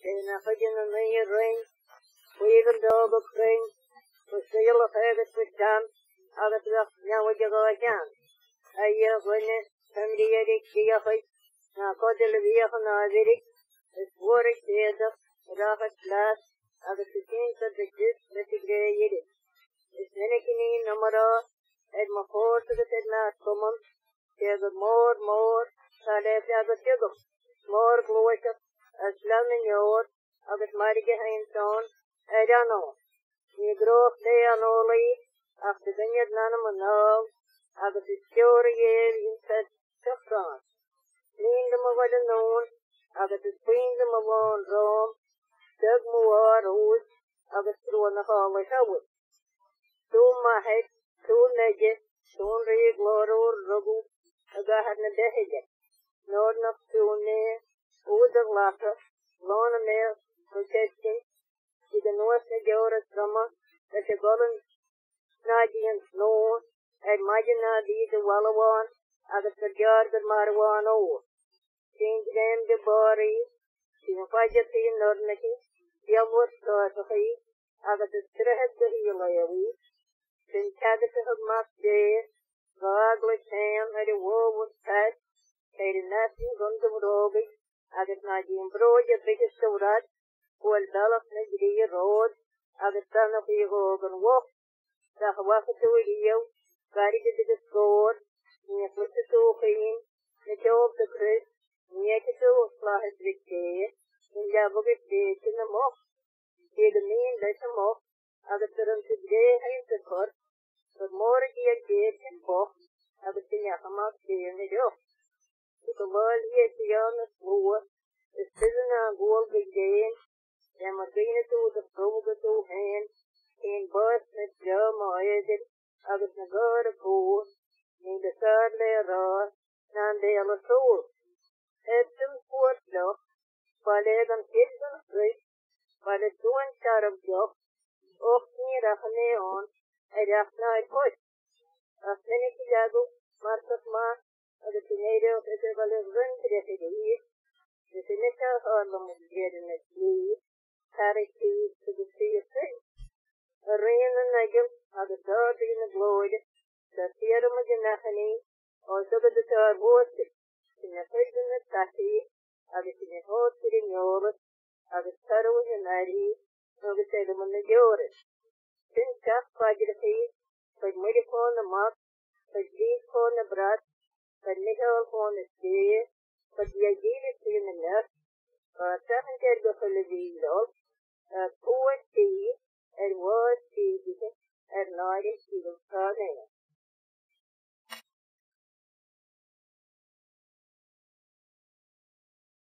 en a chudin an mí ring, we've an dog of ring, was seal of haggis with jam, agat lach nyawad yago again. Aya winne, family edik diachai, na kodil viach an avirik, is warik deedak, rachat glass, agat the kings of the jis, letty grey yidit. Is nenekini numara, ed ma fort of the ted mat common, teagat more, salep agat yagum, more gloikas, as lamin yor, agat marige hainson, edano. Ni groch de anoli, ach de vinyard nanam anav, agat is pure year in said chakran. Clean them of what known, agat is clean them of on Rome, dug muar oos, agat through an hall like hawit. Two mahet, two neges, two rig lorur rugu, agahat na dehige. Nord na two ne, ood of laka, lon a male, protesting, with the north Jora drummer, that the golden Nadian snow, and Majina be the Wallawan, and the jar the Marwan over. Change them the body, the Fajati Nordnaki, the Amur Sartahi, and the Strahet the Hilayawi, then Tagat of Mac Day, Gaglet Ham, and the war was pat, made a nasty Gundam Robi, and the Nadian Broja biggest of that. Well, Dallas Nigeria Road, and the son of the Hogan Walk, the Hawaka to Rio, carried it to the score, near Flitter to Him, the show of the Chris, near to Slahet Victoria, in Jaboget Day in the Mock, here the mean let them off, and the Turan today and the court, but more dear gate and box, and the Sinakamak day in the job. To the world here beyond the floor, the prisoner gold big day. Then Marina to the Proga to hand, in birth with Jum or Edit, August Nagara Cool, in the third layer raw, and they are a soul. Heaven for love, while they can kill them straight, while the two and star of job, off near Rahane on, a Rafna put. A Seneki Jago, Marcus Mark, and the tornado of Isabel is run to the East, the Senator Harlem is getting its lead. Carried keys to the sea of things. A rain and nigel, are the third in the gloid, the theorem of Janachani, also the third worship. In the prison of Tati, are the Sinahot in Europe, are the Saro in Nari, or the Sedum in the Joris. Since Chuck Fajrafi, but Medicon the Mark, but Deep on the Brat, but Nickel on the Spear, but the idea is in the nurse, or 7 of the poor tea and was tea and not in Stephen's